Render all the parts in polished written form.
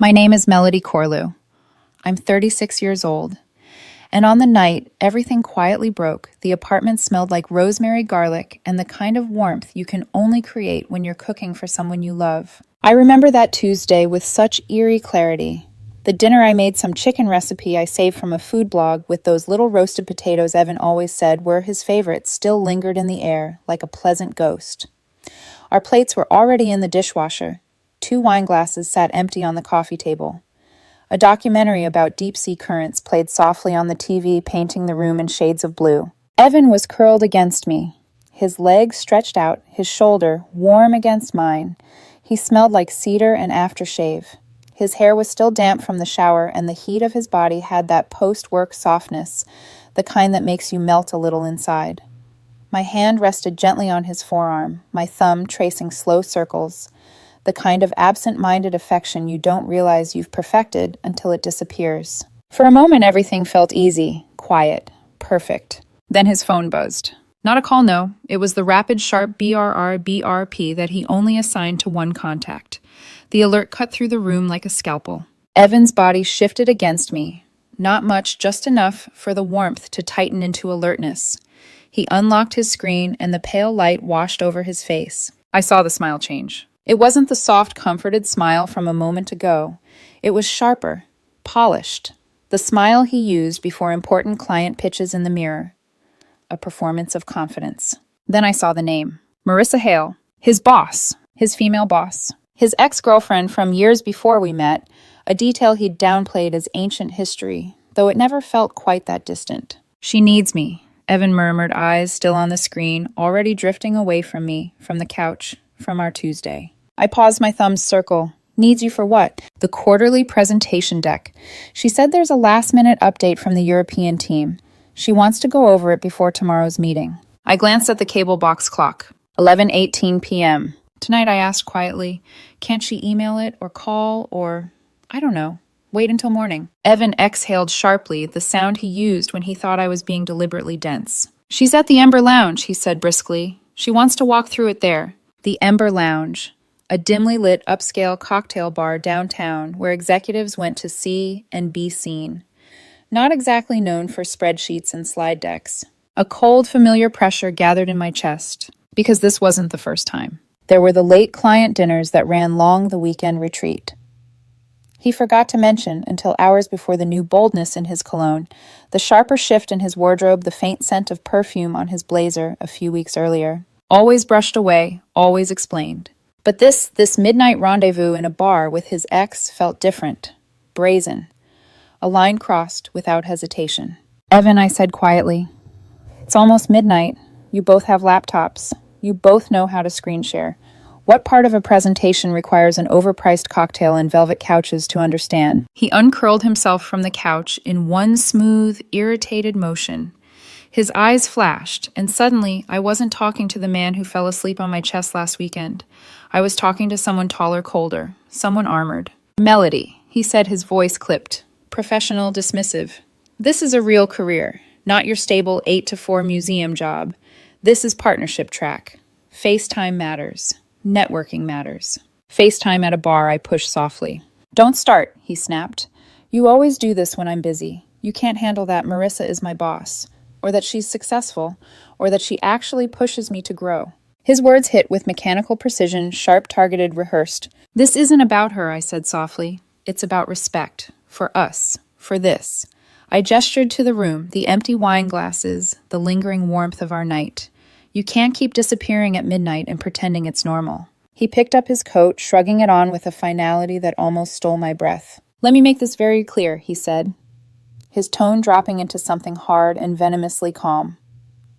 My name is Melody Corlew. I'm 36 years old. And on the night everything quietly broke, the apartment smelled like rosemary garlic and the kind of warmth you can only create when you're cooking for someone you love. I remember that Tuesday with such eerie clarity. The dinner I made, some chicken recipe I saved from a food blog with those little roasted potatoes Evan always said were his favorites, still lingered in the air like a pleasant ghost. Our plates were already in the dishwasher. 2 wine glasses sat empty on the coffee table. A documentary about deep-sea currents played softly on the TV, painting the room in shades of blue. Evan was curled against me, his legs stretched out, his shoulder warm against mine. He smelled like cedar and aftershave. His hair was still damp from the shower, and the heat of his body had that post-work softness, the kind that makes you melt a little inside. My hand rested gently on his forearm, my thumb tracing slow circles, the kind of absent-minded affection you don't realize you've perfected until it disappears. For a moment, everything felt easy, quiet, perfect. Then his phone buzzed. Not a call, no. It was the rapid, sharp BRR that he only assigned to one contact. The alert cut through the room like a scalpel. Evan's body shifted against me. Not much, just enough for the warmth to tighten into alertness. He unlocked his screen, and the pale light washed over his face. I saw the smile change. It wasn't the soft, comforted smile from a moment ago. It was sharper, polished. The smile he used before important client pitches in the mirror. A performance of confidence. Then I saw the name. Marissa Hale. His boss. His female boss. His ex-girlfriend from years before we met, a detail he'd downplayed as ancient history, though it never felt quite that distant. She needs me, Evan murmured, eyes still on the screen, already drifting away from me, from the couch, from our Tuesday. I paused, my thumbs circle. Needs you for what? The quarterly presentation deck. She said there's a last-minute update from the European team. She wants to go over it before tomorrow's meeting. I glanced at the cable box clock. 11:18 p.m. Tonight, I asked quietly, can't she email it or call or, I don't know, wait until morning? Evan exhaled sharply, the sound he used when he thought I was being deliberately dense. She's at the Ember Lounge, he said briskly. She wants to walk through it there. The Ember Lounge. A dimly lit upscale cocktail bar downtown where executives went to see and be seen. Not exactly known for spreadsheets and slide decks. A cold, familiar pressure gathered in my chest, because this wasn't the first time. There were the late client dinners that ran long the weekend retreat. He forgot to mention, until hours before, the new boldness in his cologne, the sharper shift in his wardrobe, the faint scent of perfume on his blazer a few weeks earlier. Always brushed away, always explained. But this midnight rendezvous in a bar with his ex felt different, brazen. A line crossed without hesitation. Evan, I said quietly, it's almost midnight. You both have laptops. You both know how to screen share. What part of a presentation requires an overpriced cocktail and velvet couches to understand? He uncurled himself from the couch in one smooth, irritated motion. His eyes flashed, and suddenly I wasn't talking to the man who fell asleep on my chest last weekend. I was talking to someone taller, colder, someone armored. Melody, he said, his voice clipped. Professional, dismissive. This is a real career, not your stable 8 to 4 museum job. This is partnership track. FaceTime matters. Networking matters. FaceTime at a bar, I pushed softly. Don't start, he snapped. You always do this when I'm busy. You can't handle that Marissa is my boss, or that she's successful, or that she actually pushes me to grow. His words hit with mechanical precision, sharp, targeted, rehearsed. This isn't about her, I said softly. It's about respect. For us. For this. I gestured to the room, the empty wine glasses, the lingering warmth of our night. You can't keep disappearing at midnight and pretending it's normal. He picked up his coat, shrugging it on with a finality that almost stole my breath. Let me make this very clear, he said, his tone dropping into something hard and venomously calm.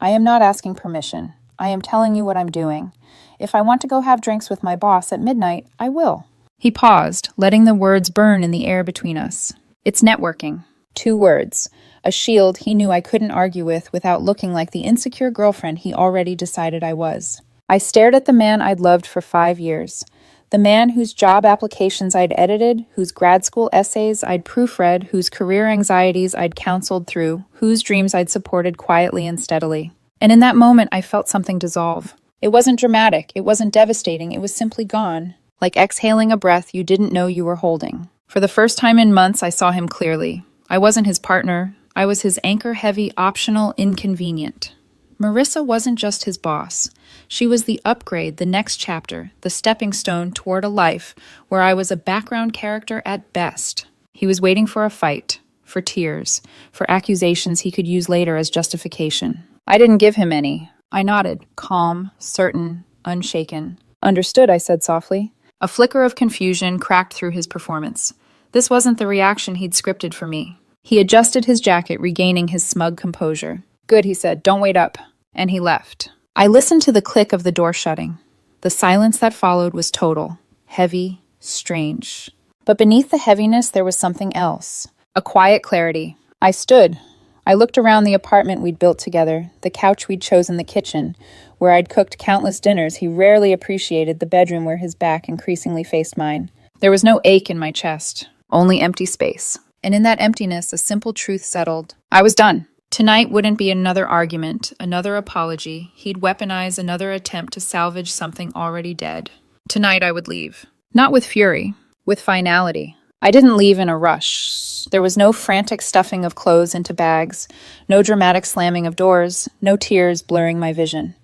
I am not asking permission. I am telling you what I'm doing. If I want to go have drinks with my boss at midnight, I will. He paused, letting the words burn in the air between us. It's networking. 2 words. A shield he knew I couldn't argue with without looking like the insecure girlfriend he already decided I was. I stared at the man I'd loved for 5 years. The man whose job applications I'd edited, whose grad school essays I'd proofread, whose career anxieties I'd counseled through, whose dreams I'd supported quietly and steadily. And in that moment, I felt something dissolve. It wasn't dramatic, it wasn't devastating, it was simply gone, like exhaling a breath you didn't know you were holding. For the first time in months, I saw him clearly. I wasn't his partner. I was his anchor-heavy, optional inconvenient. Marissa wasn't just his boss. She was the upgrade, the next chapter, the stepping stone toward a life where I was a background character at best. He was waiting for a fight, for tears, for accusations he could use later as justification. I didn't give him any. I nodded, calm, certain, unshaken. Understood, I said softly. A flicker of confusion cracked through his performance. This wasn't the reaction he'd scripted for me. He adjusted his jacket, regaining his smug composure. Good, he said, don't wait up. And he left. I listened to the click of the door shutting. The silence that followed was total, heavy, strange. But beneath the heaviness, there was something else. A quiet clarity. I stood. I looked around the apartment we'd built together, the couch we'd chosen the kitchen, where I'd cooked countless dinners. He rarely appreciated the bedroom where his back increasingly faced mine. There was no ache in my chest, only empty space. And in that emptiness, a simple truth settled. I was done. Tonight wouldn't be another argument, another apology. He'd weaponize another attempt to salvage something already dead. Tonight I would leave. Not with fury, with finality. I didn't leave in a rush. There was no frantic stuffing of clothes into bags, no dramatic slamming of doors, no tears blurring my vision.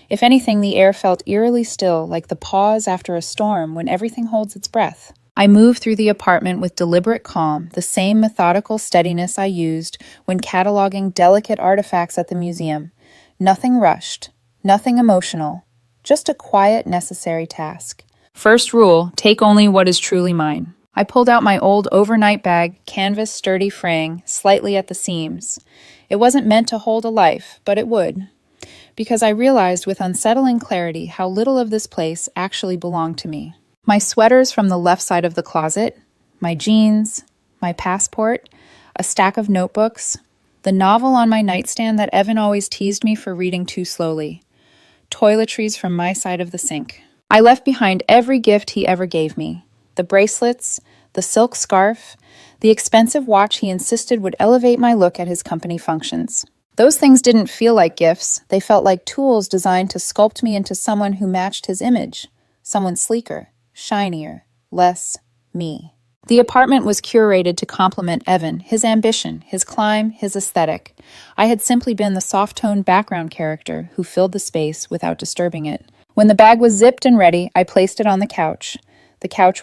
If anything, the air felt eerily still, like the pause after a storm when everything holds its breath. I moved through the apartment with deliberate calm, the same methodical steadiness I used when cataloging delicate artifacts at the museum. Nothing rushed, nothing emotional, just a quiet, necessary task. First rule, take only what is truly mine. I pulled out my old overnight bag, canvas sturdy fraying, slightly at the seams. It wasn't meant to hold a life, but it would. Because I realized with unsettling clarity how little of this place actually belonged to me. My sweaters from the left side of the closet, my jeans, my passport, a stack of notebooks, the novel on my nightstand that Evan always teased me for reading too slowly, toiletries from my side of the sink. I left behind every gift he ever gave me, the bracelets, the silk scarf, the expensive watch he insisted would elevate my look at his company functions. Those things didn't feel like gifts. They felt like tools designed to sculpt me into someone who matched his image, someone sleeker, shinier, less me. The apartment was curated to complement Evan, his ambition, his climb, his aesthetic. I had simply been the soft-toned background character who filled the space without disturbing it. When the bag was zipped and ready, I placed it on the couch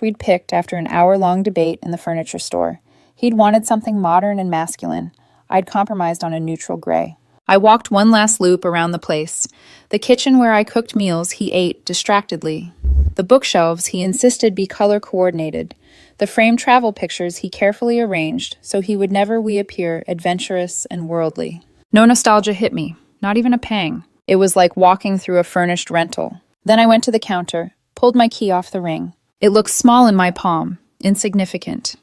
we'd picked after an hour-long debate in the furniture store. He'd wanted something modern and masculine. I'd compromised on a neutral gray. I walked one last loop around the place. The kitchen where I cooked meals he ate distractedly. The bookshelves he insisted be color-coordinated. The framed travel pictures he carefully arranged so he would never reappear adventurous and worldly. No nostalgia hit me, not even a pang. It was like walking through a furnished rental. Then I went to the counter, pulled my key off the ring. It looked small in my palm, insignificant.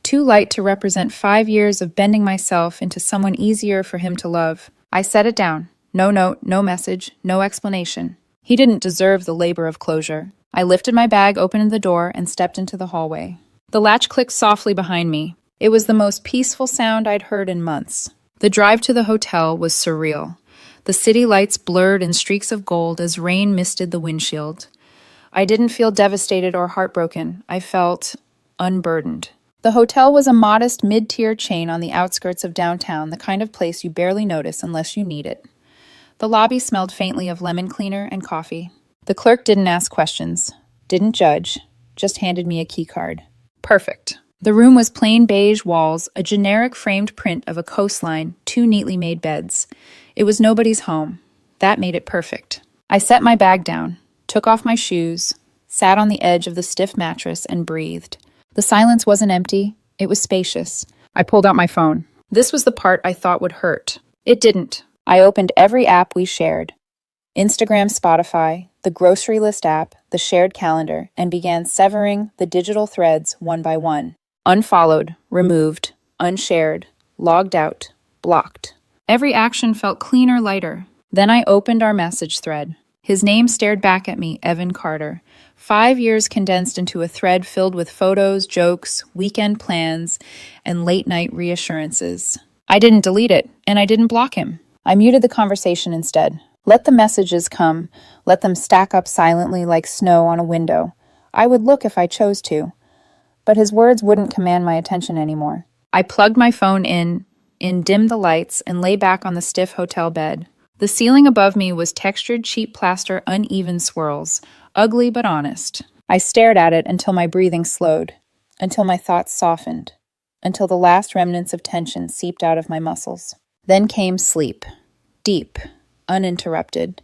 Too light to represent 5 years of bending myself into someone easier for him to love. I set it down. No note, no message, no explanation. He didn't deserve the labor of closure. I lifted my bag, opened the door, and stepped into the hallway. The latch clicked softly behind me. It was the most peaceful sound I'd heard in months. The drive to the hotel was surreal. The city lights blurred in streaks of gold as rain misted the windshield. I didn't feel devastated or heartbroken. I felt unburdened. The hotel was a modest mid-tier chain on the outskirts of downtown, the kind of place you barely notice unless you need it. The lobby smelled faintly of lemon cleaner and coffee. The clerk didn't ask questions, didn't judge, just handed me a key card. Perfect. The room was plain beige walls, a generic framed print of a coastline, 2 neatly made beds. It was nobody's home. That made it perfect. I set my bag down, took off my shoes, sat on the edge of the stiff mattress, and breathed. The silence wasn't empty. It was spacious. I pulled out my phone. This was the part I thought would hurt. It didn't. I opened every app we shared. Instagram, Spotify, the grocery list app, the shared calendar, and began severing the digital threads one by one. Unfollowed, removed, unshared, logged out, blocked. Every action felt cleaner, lighter. Then I opened our message thread. His name stared back at me, Evan Carter. 5 years condensed into a thread filled with photos, jokes, weekend plans, and late-night reassurances. I didn't delete it, and I didn't block him. I muted the conversation instead. Let the messages come. Let them stack up silently like snow on a window. I would look if I chose to. but his words wouldn't command my attention anymore. I plugged my phone in, dimmed the lights, and lay back on the stiff hotel bed. The ceiling above me was textured cheap plaster, uneven swirls, ugly but honest. I stared at it until my breathing slowed, until my thoughts softened, until the last remnants of tension seeped out of my muscles. Then came sleep, deep, uninterrupted,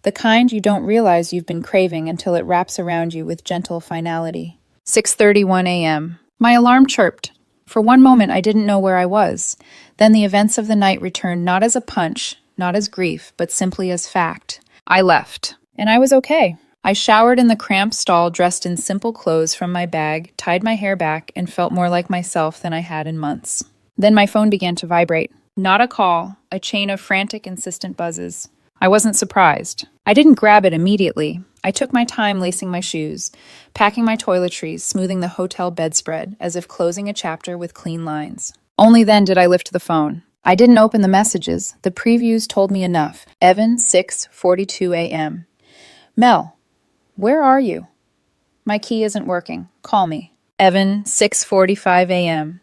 the kind you don't realize you've been craving until it wraps around you with gentle finality. 6:31 a.m. My alarm chirped. For one moment, I didn't know where I was. Then the events of the night returned not as a punch, not as grief, but simply as fact. I left, and I was okay. I showered in the cramped stall, dressed in simple clothes from my bag, tied my hair back, and felt more like myself than I had in months. Then my phone began to vibrate. Not a call, a chain of frantic, insistent buzzes. I wasn't surprised. I didn't grab it immediately. I took my time lacing my shoes, packing my toiletries, smoothing the hotel bedspread, as if closing a chapter with clean lines. Only then did I lift the phone. I didn't open the messages. The previews told me enough. Evan, 6:42 a.m. Mel, where are you? My key isn't working. Call me. Evan, 6:45 a.m.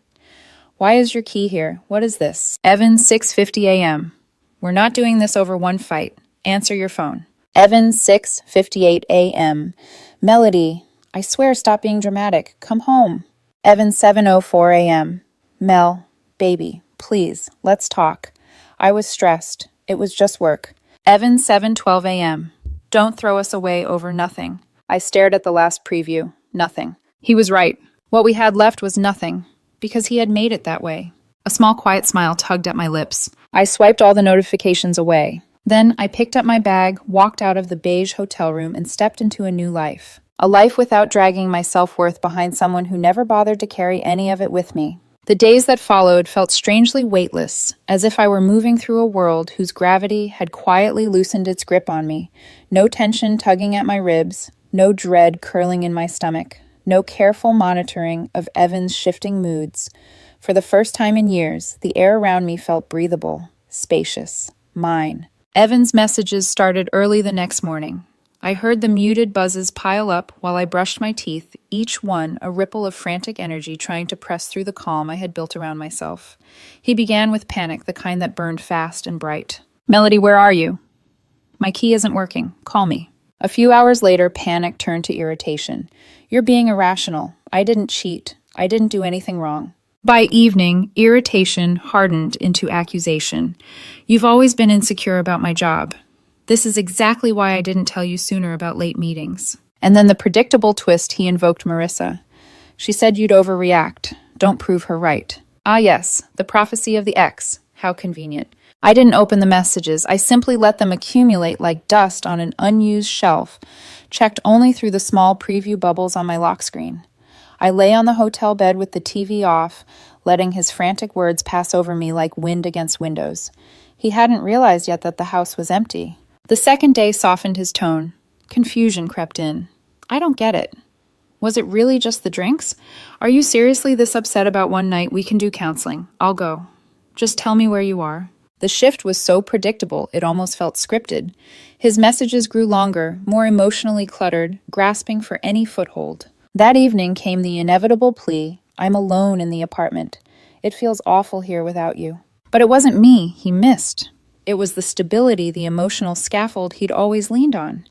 Why is your key here? What is this? Evan, 6:50 a.m. We're not doing this over one fight. Answer your phone. Evan, 6:58 a.m. Melody, I swear, stop being dramatic. Come home. Evan, 7:04 a.m. Mel, baby, please, let's talk. I was stressed. It was just work. Evan, 7:12 a.m. Don't throw us away over nothing. I stared at the last preview. Nothing. He was right. What we had left was nothing, because he had made it that way. A small quiet smile tugged at my lips. I swiped all the notifications away. Then I picked up my bag, walked out of the beige hotel room, and stepped into a new life. A life without dragging my self-worth behind someone who never bothered to carry any of it with me. The days that followed felt strangely weightless, as if I were moving through a world whose gravity had quietly loosened its grip on me. No tension tugging at my ribs, no dread curling in my stomach, no careful monitoring of Evan's shifting moods. For the first time in years, the air around me felt breathable, spacious, mine. Evan's messages started early the next morning. I heard the muted buzzes pile up while I brushed my teeth, each one a ripple of frantic energy trying to press through the calm I had built around myself. He began with panic, the kind that burned fast and bright. Melody, where are you? My key isn't working. Call me. A few hours later, panic turned to irritation. You're being irrational. I didn't cheat. I didn't do anything wrong. By evening, irritation hardened into accusation. You've always been insecure about my job. This is exactly why I didn't tell you sooner about late meetings. And then the predictable twist, he invoked Marissa. She said you'd overreact. Don't prove her right. Ah yes, the prophecy of the X. How convenient. I didn't open the messages. I simply let them accumulate like dust on an unused shelf, checked only through the small preview bubbles on my lock screen. I lay on the hotel bed with the TV off, letting his frantic words pass over me like wind against windows. He hadn't realized yet that the house was empty. The second day softened his tone. Confusion crept in. I don't get it. Was it really just the drinks? Are you seriously this upset about one night? We can do counseling. I'll go. Just tell me where you are. The shift was so predictable, it almost felt scripted. His messages grew longer, more emotionally cluttered, grasping for any foothold. That evening came the inevitable plea, I'm alone in the apartment. It feels awful here without you. But it wasn't me he missed. It was the stability, the emotional scaffold he'd always leaned on.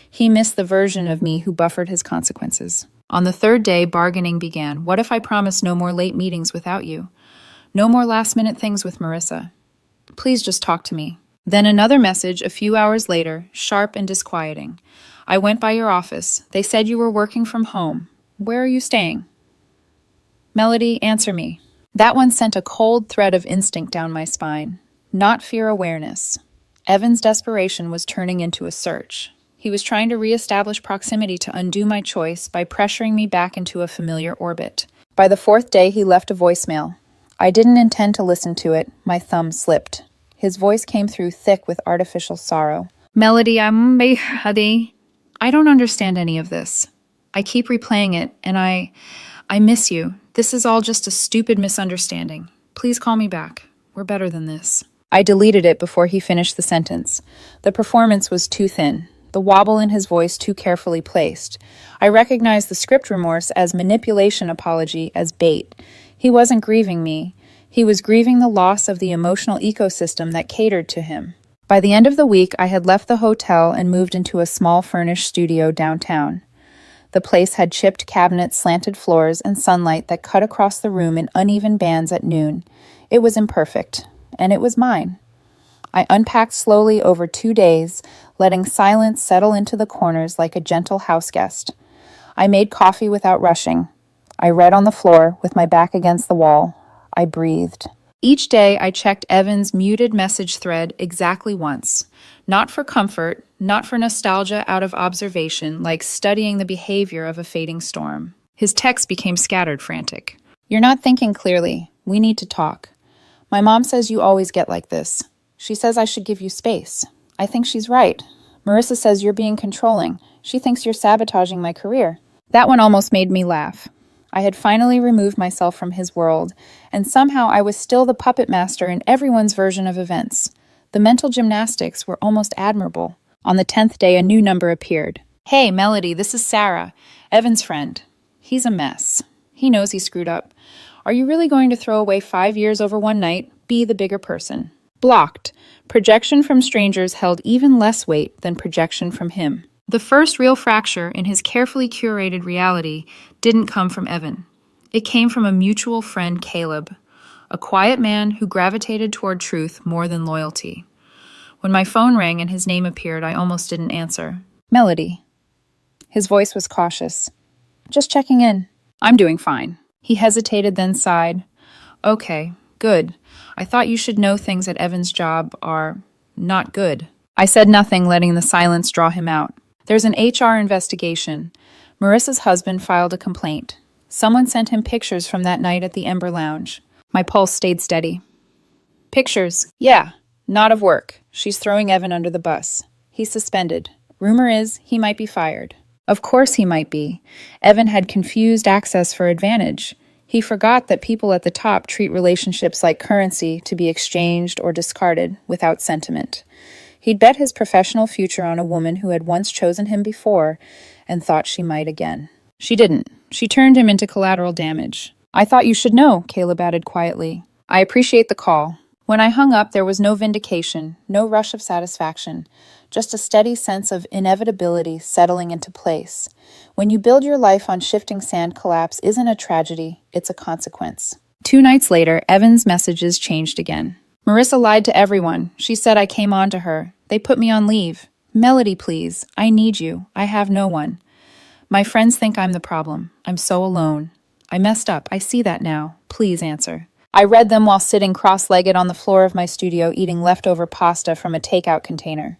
He missed the version of me who buffered his consequences. On the third day, bargaining began. What if I promised no more late meetings without you? No more last-minute things with Marissa. Please just talk to me. Then another message a few hours later, sharp and disquieting. I went by your office. They said you were working from home. Where are you staying? Melody, answer me. That one sent a cold thread of instinct down my spine. Not fear awareness. Evan's desperation was turning into a search. He was trying to reestablish proximity to undo my choice by pressuring me back into a familiar orbit. By the fourth day, he left a voicemail. I didn't intend to listen to it. My thumb slipped. His voice came through thick with artificial sorrow. Melody, I don't understand any of this. I keep replaying it, and I miss you. This is all just a stupid misunderstanding. Please call me back. We're better than this. I deleted it before he finished the sentence. The performance was too thin. the wobble in his voice too carefully placed. I recognized the script remorse as manipulation apology as bait. He wasn't grieving me. He was grieving the loss of the emotional ecosystem that catered to him. By the end of the week, I had left the hotel and moved into a small furnished studio downtown. The place had chipped cabinets, slanted floors, and sunlight that cut across the room in uneven bands at noon. It was imperfect, and it was mine. I unpacked slowly over 2 days, letting silence settle into the corners like a gentle houseguest. I made coffee without rushing. I read on the floor with my back against the wall. I breathed. Each day, I checked Evan's muted message thread exactly once. Not for comfort, not for nostalgia out of observation, like studying the behavior of a fading storm. His texts became scattered, frantic. "You're not thinking clearly. We need to talk. My mom says you always get like this. She says I should give you space. I think she's right. Marissa says you're being controlling. She thinks you're sabotaging my career." That one almost made me laugh. I had finally removed myself from his world, and somehow I was still the puppet master in everyone's version of events. The mental gymnastics were almost admirable. On the 10th day, a new number appeared. "Hey, Melody, this is Sarah, Evan's friend. He's a mess. He knows he screwed up. Are you really going to throw away 5 years over one night? Be the bigger person." Blocked. Projection from strangers held even less weight than projection from him. The first real fracture in his carefully curated reality didn't come from Evan. It came from a mutual friend, Caleb, a quiet man who gravitated toward truth more than loyalty. When my phone rang and his name appeared, I almost didn't answer. "Melody." His voice was cautious. "Just checking in." "I'm doing fine." He hesitated, then sighed. "Okay, good. I thought you should know things at Evan's job are not good." I said nothing, letting the silence draw him out. "There's an HR investigation. Marissa's husband filed a complaint. Someone sent him pictures from that night at the Ember Lounge." My pulse stayed steady. "Pictures? Yeah, not of work. She's throwing Evan under the bus. He's suspended. Rumor is he might be fired." Of course he might be. Evan had confused access for advantage. He forgot that people at the top treat relationships like currency to be exchanged or discarded without sentiment. He'd bet his professional future on a woman who had once chosen him before and thought she might again. She didn't. She turned him into collateral damage. "I thought you should know," Caleb added quietly. "I appreciate the call." When I hung up, there was no vindication, no rush of satisfaction, just a steady sense of inevitability settling into place. When you build your life on shifting sand, collapse isn't a tragedy, it's a consequence. 2 nights later, Evan's messages changed again. "Marissa lied to everyone. She said I came on to her. They put me on leave. Melody, please. I need you. I have no one. My friends think I'm the problem. I'm so alone. I messed up. I see that now. Please answer." I read them while sitting cross-legged on the floor of my studio eating leftover pasta from a takeout container.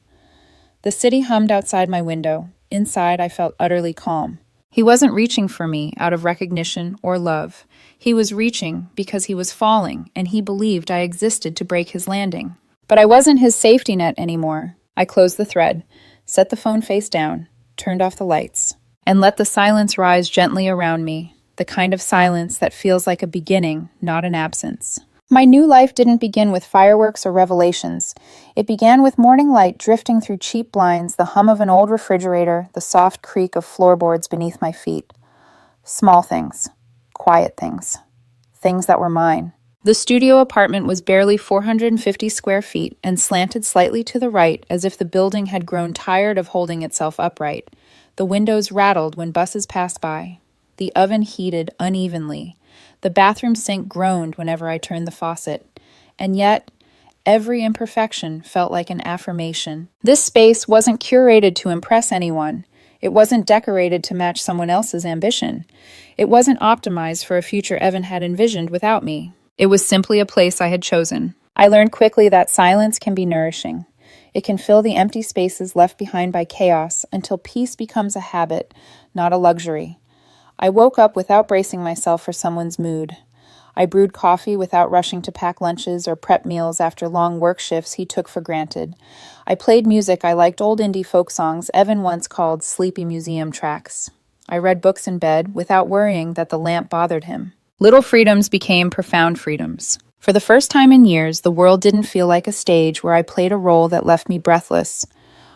The city hummed outside my window. Inside, I felt utterly calm. He wasn't reaching for me out of recognition or love. He was reaching because he was falling, and he believed I existed to break his landing. But I wasn't his safety net anymore. I closed the thread, set the phone face down, turned off the lights, and let the silence rise gently around me. The kind of silence that feels like a beginning, not an absence. My new life didn't begin with fireworks or revelations. It began with morning light drifting through cheap blinds, the hum of an old refrigerator, the soft creak of floorboards beneath my feet. Small things. Quiet things. Things that were mine. The studio apartment was barely 450 square feet and slanted slightly to the right as if the building had grown tired of holding itself upright. The windows rattled when buses passed by. The oven heated unevenly. The bathroom sink groaned whenever I turned the faucet. And yet, every imperfection felt like an affirmation. This space wasn't curated to impress anyone. It wasn't decorated to match someone else's ambition. It wasn't optimized for a future Evan had envisioned without me. It was simply a place I had chosen. I learned quickly that silence can be nourishing. It can fill the empty spaces left behind by chaos until peace becomes a habit, not a luxury. I woke up without bracing myself for someone's mood. I brewed coffee without rushing to pack lunches or prep meals after long work shifts he took for granted. I played music I liked, old indie folk songs Evan once called sleepy museum tracks. I read books in bed without worrying that the lamp bothered him. Little freedoms became profound freedoms. For the first time in years, the world didn't feel like a stage where I played a role that left me breathless.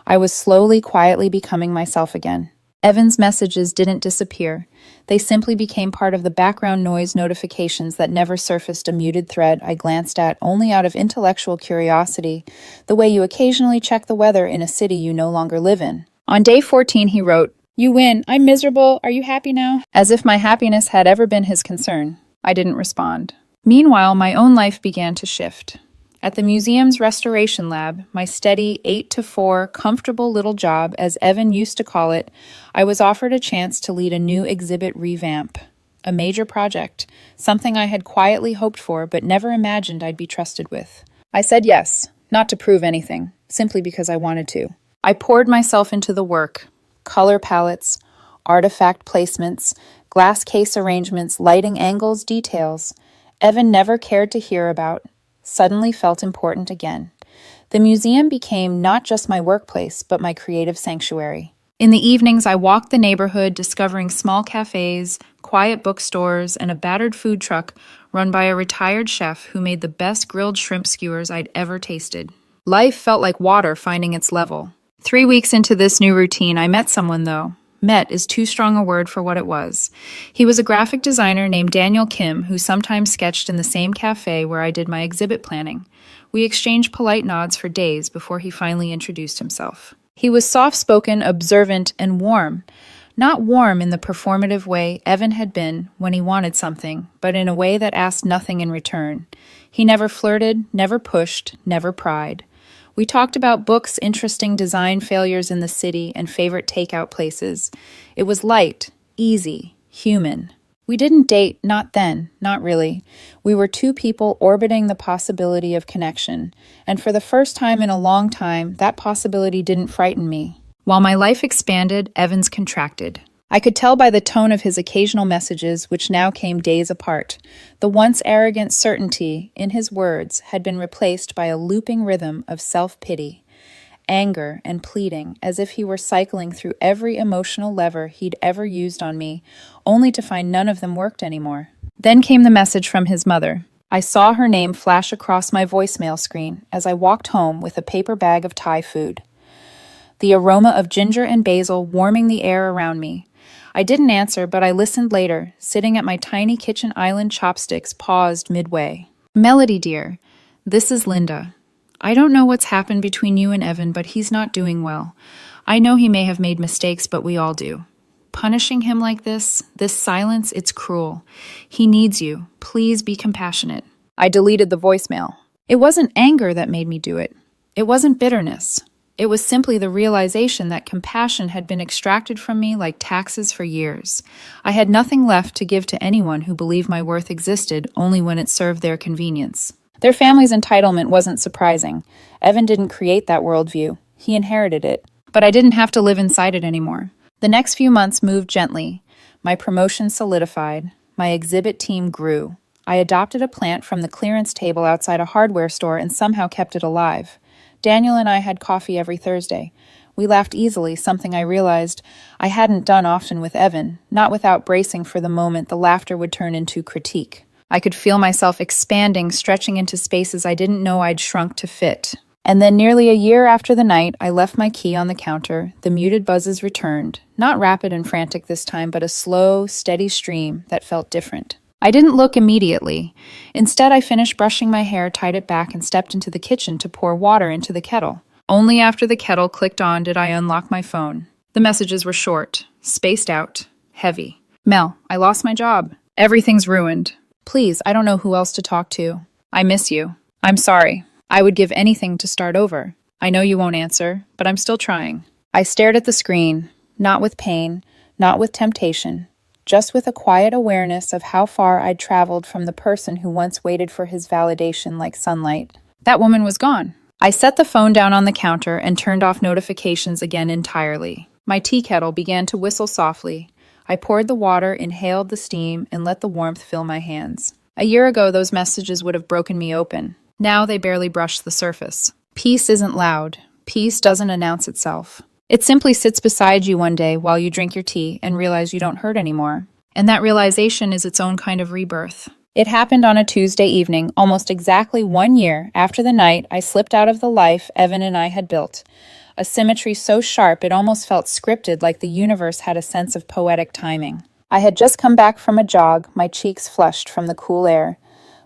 I was slowly, quietly becoming myself again. Evan's messages didn't disappear. They simply became part of the background noise notifications that never surfaced a muted thread I glanced at only out of intellectual curiosity, the way you occasionally check the weather in a city you no longer live in. On day 14, he wrote, "You win. I'm miserable. Are you happy now?" As if my happiness had ever been his concern. I didn't respond. Meanwhile, my own life began to shift. At the museum's restoration lab, my steady 8 to 4 comfortable little job, as Evan used to call it, I was offered a chance to lead a new exhibit revamp. A major project, something I had quietly hoped for but never imagined I'd be trusted with. I said yes, not to prove anything, simply because I wanted to. I poured myself into the work. Color palettes, artifact placements, glass case arrangements, lighting angles, details. Evan never cared to hear about, suddenly felt important again. The museum became not just my workplace, but my creative sanctuary. In the evenings, I walked the neighborhood, discovering small cafes, quiet bookstores, and a battered food truck run by a retired chef who made the best grilled shrimp skewers I'd ever tasted. Life felt like water finding its level. 3 weeks into this new routine, I met someone, though. Met is too strong a word for what it was. He was a graphic designer named Daniel Kim, who sometimes sketched in the same cafe where I did my exhibit planning. We exchanged polite nods for days before he finally introduced himself. He was soft-spoken, observant, and warm. Not warm in the performative way Evan had been when he wanted something, but in a way that asked nothing in return. He never flirted, never pushed, never pried. We talked about books, interesting design failures in the city, and favorite takeout places. It was light, easy, human. We didn't date, not then, not really. We were two people orbiting the possibility of connection, and for the first time in a long time, that possibility didn't frighten me. While my life expanded, Evan's contracted. I could tell by the tone of his occasional messages, which now came days apart. The once arrogant certainty in his words had been replaced by a looping rhythm of self-pity, anger, and pleading, as if he were cycling through every emotional lever he'd ever used on me, only to find none of them worked anymore. Then came the message from his mother. I saw her name flash across my voicemail screen as I walked home with a paper bag of Thai food. The aroma of ginger and basil warming the air around me. I didn't answer, but I listened later, sitting at my tiny kitchen island chopsticks paused midway. Melody, dear, this is Linda. I don't know what's happened between you and Evan, but he's not doing well. I know he may have made mistakes, but we all do. Punishing him like this silence, it's cruel. He needs you. Please be compassionate. I deleted the voicemail. It wasn't anger that made me do it. It wasn't bitterness. It was simply the realization that compassion had been extracted from me like taxes for years. I had nothing left to give to anyone who believed my worth existed only when it served their convenience. Their family's entitlement wasn't surprising. Evan didn't create that worldview. He inherited it. But I didn't have to live inside it anymore. The next few months moved gently. My promotion solidified. My exhibit team grew. I adopted a plant from the clearance table outside a hardware store and somehow kept it alive. Daniel and I had coffee every Thursday. We laughed easily, something I realized I hadn't done often with Evan, not without bracing for the moment the laughter would turn into critique. I could feel myself expanding, stretching into spaces I didn't know I'd shrunk to fit. And then nearly a year after the night, I left my key on the counter. The muted buzzes returned, not rapid and frantic this time, but a slow, steady stream that felt different. I didn't look immediately. Instead, I finished brushing my hair, tied it back, and stepped into the kitchen to pour water into the kettle. Only after the kettle clicked on did I unlock my phone. The messages were short, spaced out, heavy. Mel, I lost my job. Everything's ruined. Please, I don't know who else to talk to. I miss you. I'm sorry. I would give anything to start over. I know you won't answer, but I'm still trying. I stared at the screen, not with pain, not with temptation, just with a quiet awareness of how far I'd traveled from the person who once waited for his validation like sunlight. That woman was gone. I set the phone down on the counter and turned off notifications again entirely. My tea kettle began to whistle softly. I poured the water, inhaled the steam, and let the warmth fill my hands. A year ago, those messages would have broken me open. Now they barely brushed the surface. Peace isn't loud. Peace doesn't announce itself. It simply sits beside you one day while you drink your tea and realize you don't hurt anymore. And that realization is its own kind of rebirth. It happened on a Tuesday evening, almost exactly 1 year after the night I slipped out of the life Evan and I had built. a symmetry so sharp it almost felt scripted, like the universe had a sense of poetic timing. I had just come back from a jog, my cheeks flushed from the cool air,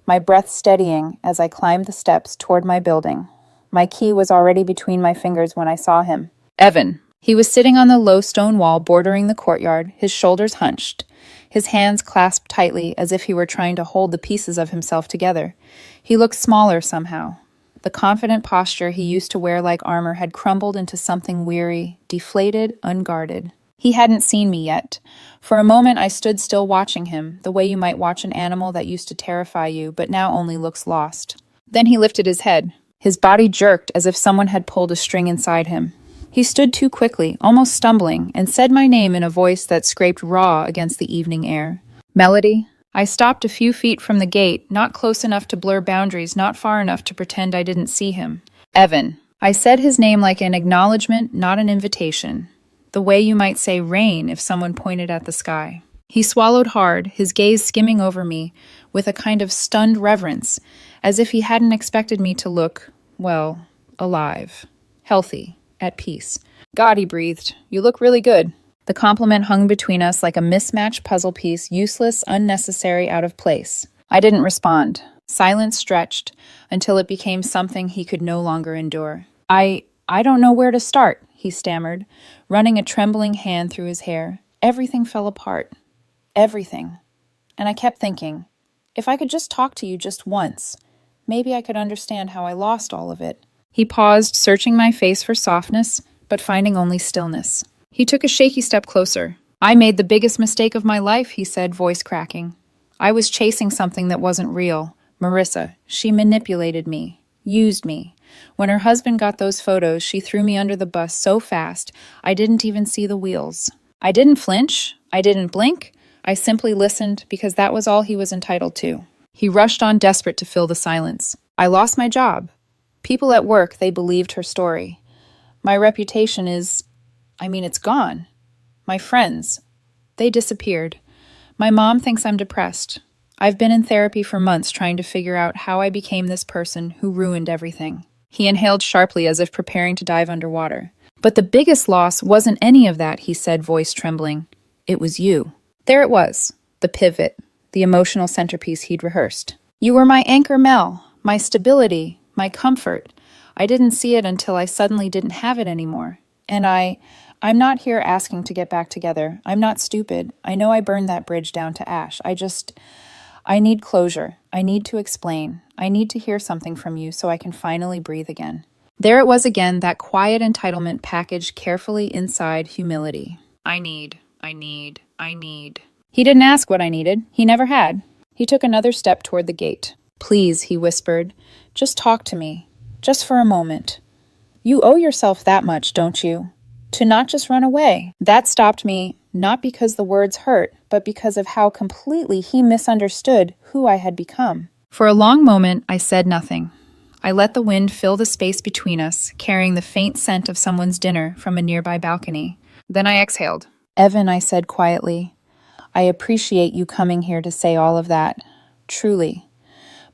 my breath steadying as I climbed the steps toward my building. My key was already between my fingers when I saw him. Evan. He was sitting on the low stone wall bordering the courtyard, his shoulders hunched, his hands clasped tightly as if he were trying to hold the pieces of himself together. He looked smaller somehow. The confident posture he used to wear like armor had crumbled into something weary, deflated, unguarded. He hadn't seen me yet. For a moment I stood still watching him, the way you might watch an animal that used to terrify you, but now only looks lost. Then he lifted his head. His body jerked as if someone had pulled a string inside him. He stood too quickly, almost stumbling, and said my name in a voice that scraped raw against the evening air. Melody. I stopped a few feet from the gate, not close enough to blur boundaries, not far enough to pretend I didn't see him. Evan. I said his name like an acknowledgement, not an invitation. The way you might say rain if someone pointed at the sky. He swallowed hard, his gaze skimming over me, with a kind of stunned reverence, as if he hadn't expected me to look, well, alive, healthy, at peace. God, he breathed, you look really good. The compliment hung between us like a mismatched puzzle piece, useless, unnecessary, out of place. I didn't respond. Silence stretched until it became something he could no longer endure. I don't know where to start, he stammered, running a trembling hand through his hair. Everything fell apart. Everything. And I kept thinking, if I could just talk to you just once, maybe I could understand how I lost all of it. He paused, searching my face for softness, but finding only stillness. He took a shaky step closer. I made the biggest mistake of my life, he said, voice cracking. I was chasing something that wasn't real. Marissa, she manipulated me, used me. When her husband got those photos, she threw me under the bus so fast, I didn't even see the wheels. I didn't flinch. I didn't blink. I simply listened because that was all he was entitled to. He rushed on, desperate to fill the silence. I lost my job. People at work, they believed her story. My reputation it's gone. My friends, they disappeared. My mom thinks I'm depressed. I've been in therapy for months trying to figure out how I became this person who ruined everything. He inhaled sharply as if preparing to dive underwater. But the biggest loss wasn't any of that, he said, voice trembling. It was you. There it was, the pivot, the emotional centerpiece he'd rehearsed. You were my anchor, Mel, my stability, my comfort. I didn't see it until I suddenly didn't have it anymore. And I'm not here asking to get back together. I'm not stupid. I know I burned that bridge down to ash. I need closure. I need to explain. I need to hear something from you so I can finally breathe again. There it was again, that quiet entitlement packaged carefully inside humility. I need. He didn't ask what I needed. He never had. He took another step toward the gate. Please, he whispered, just talk to me. Just for a moment. You owe yourself that much, don't you? To not just run away. That stopped me, not because the words hurt, but because of how completely he misunderstood who I had become. For a long moment, I said nothing. I let the wind fill the space between us, carrying the faint scent of someone's dinner from a nearby balcony. Then I exhaled. Evan, I said quietly, I appreciate you coming here to say all of that. Truly.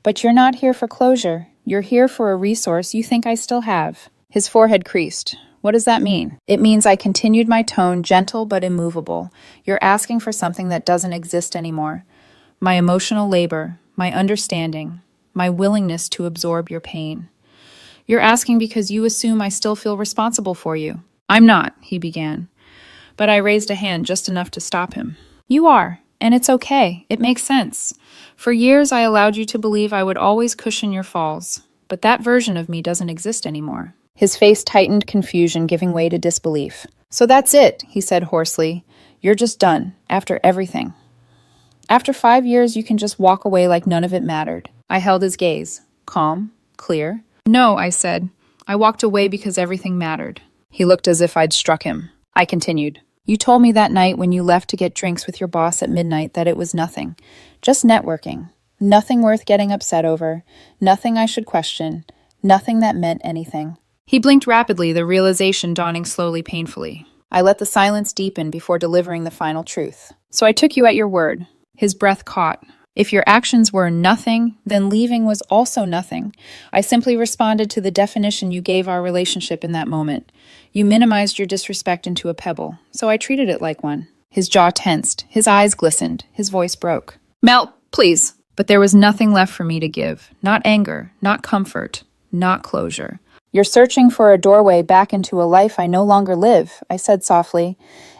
But you're not here for closure. You're here for a resource you think I still have. His forehead creased. What does that mean? It means I continued my tone, gentle but immovable. You're asking for something that doesn't exist anymore. My emotional labor, my understanding, my willingness to absorb your pain. You're asking because you assume I still feel responsible for you. I'm not, he began. But I raised a hand just enough to stop him. You are, and it's okay. It makes sense. For years I allowed you to believe I would always cushion your falls, but that version of me doesn't exist anymore. His face tightened, confusion giving way to disbelief. So that's it, he said hoarsely. You're just done, after everything. After 5 years, you can just walk away like none of it mattered. I held his gaze. Calm, clear. No, I said. I walked away because everything mattered. He looked as if I'd struck him. I continued. You told me that night when you left to get drinks with your boss at midnight that it was nothing. Just networking. Nothing worth getting upset over. Nothing I should question. Nothing that meant anything. He blinked rapidly, the realization dawning slowly, painfully. I let the silence deepen before delivering the final truth. So I took you at your word. His breath caught. If your actions were nothing, then leaving was also nothing. I simply responded to the definition you gave our relationship in that moment. You minimized your disrespect into a pebble, so I treated it like one. His jaw tensed, his eyes glistened, his voice broke. Mel, please. But there was nothing left for me to give. Not anger, not comfort, not closure. You're searching for a doorway back into a life I no longer live, I said softly,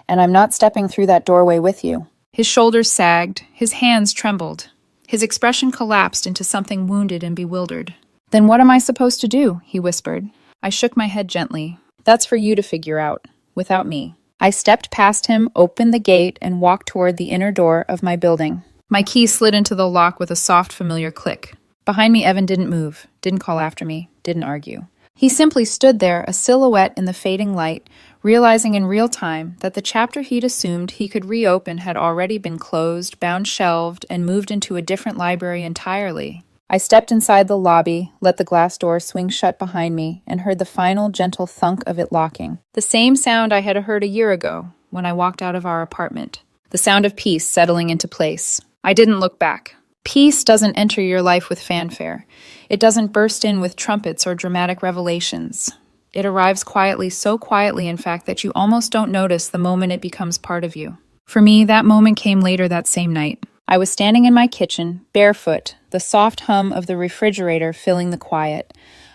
and I'm not stepping through that doorway with you. His shoulders sagged, his hands trembled. His expression collapsed into something wounded and bewildered. Then what am I supposed to do? He whispered. I shook my head gently. That's for you to figure out, without me. I stepped past him, opened the gate, and walked toward the inner door of my building. My key slid into the lock with a soft, familiar click. Behind me, Evan didn't move, didn't call after me, didn't argue. He simply stood there, a silhouette in the fading light, realizing in real time that the chapter he'd assumed he could reopen had already been closed, bound shelved, and moved into a different library entirely. I stepped inside the lobby, let the glass door swing shut behind me, and heard the final gentle thunk of it locking. The same sound I had heard a year ago when I walked out of our apartment. The sound of peace settling into place. I didn't look back. Peace doesn't enter your life with fanfare. It doesn't burst in with trumpets or dramatic revelations. It arrives quietly, so quietly, in fact, that you almost don't notice the moment it becomes part of you. For me, that moment came later that same night. I was standing in my kitchen, barefoot, the soft hum of the refrigerator filling the quiet.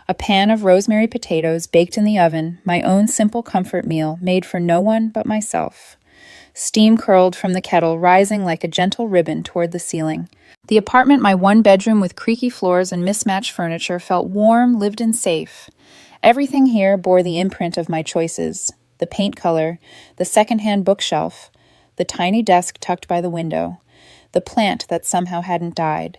A pan of rosemary potatoes baked in the oven, my own simple comfort meal made for no one but myself. Steam curled from the kettle, rising like a gentle ribbon toward the ceiling. The apartment, my one bedroom with creaky floors and mismatched furniture, felt warm, lived in, safe. Everything here bore the imprint of my choices. The paint color, the secondhand bookshelf, the tiny desk tucked by the window, the plant that somehow hadn't died.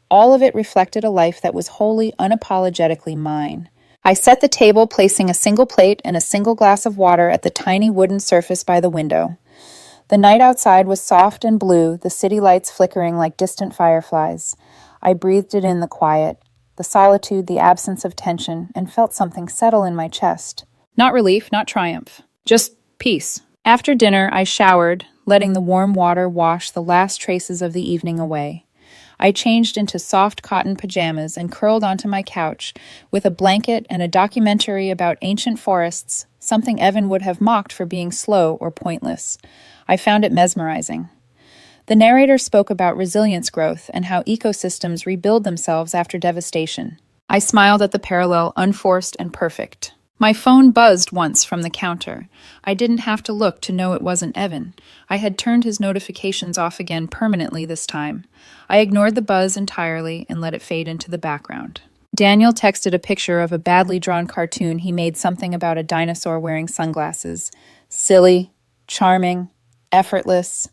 All of it reflected a life that was wholly, unapologetically mine. I set the table, placing a single plate and a single glass of water at the tiny wooden surface by the window. The night outside was soft and blue, the city lights flickering like distant fireflies. I breathed it in, the quiet, the solitude, the absence of tension, and felt something settle in my chest. Not relief, not triumph. Just peace. After dinner, I showered, letting the warm water wash the last traces of the evening away. I changed into soft cotton pajamas and curled onto my couch with a blanket and a documentary about ancient forests, something Evan would have mocked for being slow or pointless. I found it mesmerizing. The narrator spoke about resilience growth and how ecosystems rebuild themselves after devastation. I smiled at the parallel, unforced and perfect. My phone buzzed once from the counter. I didn't have to look to know it wasn't Evan. I had turned his notifications off again permanently this time. I ignored the buzz entirely and let it fade into the background. Daniel texted a picture of a badly drawn cartoon he made, something about a dinosaur wearing sunglasses. Silly, charming, effortless.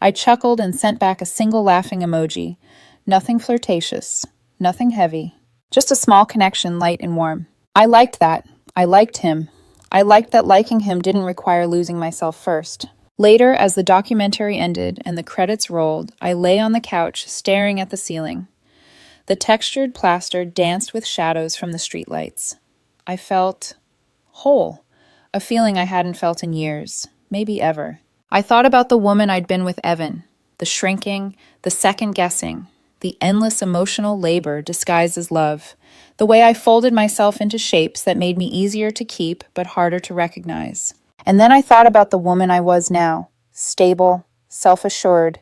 I chuckled and sent back a single laughing emoji. Nothing flirtatious, nothing heavy, just a small connection, light and warm. I liked that. I liked him. I liked that liking him didn't require losing myself first. Later, as the documentary ended and the credits rolled, I lay on the couch, staring at the ceiling. The textured plaster danced with shadows from the streetlights. I felt whole, a feeling I hadn't felt in years, maybe ever. I thought about the woman I'd been with Evan, the shrinking, the second-guessing, the endless emotional labor disguised as love, the way I folded myself into shapes that made me easier to keep but harder to recognize. And then I thought about the woman I was now, stable, self-assured,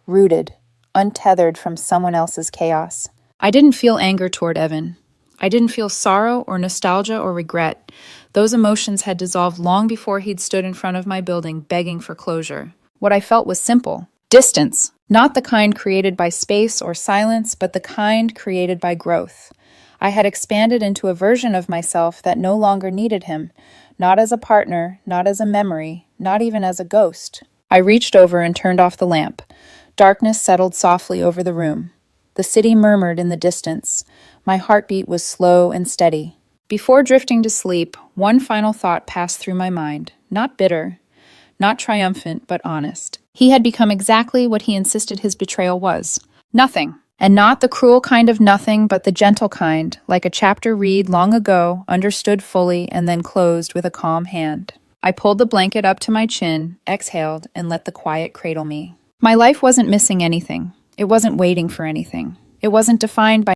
rooted, untethered from someone else's chaos. I didn't feel anger toward Evan. I didn't feel sorrow or nostalgia or regret. Those emotions had dissolved long before he'd stood in front of my building begging for closure. What I felt was simple. Distance. Not the kind created by space or silence, but the kind created by growth. I had expanded into a version of myself that no longer needed him, not as a partner, not as a memory, not even as a ghost. I reached over and turned off the lamp. Darkness settled softly over the room. The city murmured in the distance. My heartbeat was slow and steady. Before drifting to sleep, one final thought passed through my mind. Not bitter, not triumphant, but honest. He had become exactly what he insisted his betrayal was. Nothing. And not the cruel kind of nothing, but the gentle kind, like a chapter read long ago, understood fully, and then closed with a calm hand. I pulled the blanket up to my chin, exhaled, and let the quiet cradle me. My life wasn't missing anything. It wasn't waiting for anything. It wasn't defined by